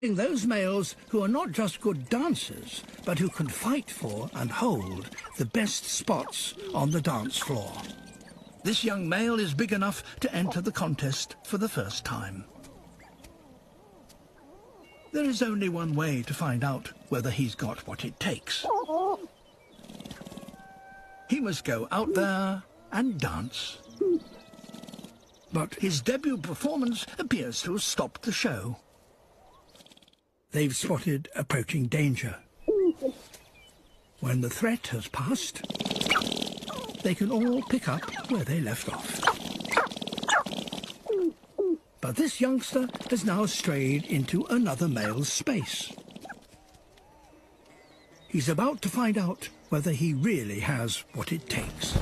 Those males who are not just good dancers, but who can fight for and hold the best spots on the dance floor. This young male is big enough to enter the contest for the first time. There is only one way to find out whether he's got what it takes. He must go out there and dance. But his debut performance appears to have stopped the show. They've spotted approaching danger. When the threat has passed, they can all pick up where they left off. But this youngster has now strayed into another male's space. He's about to find out whether he really has what it takes.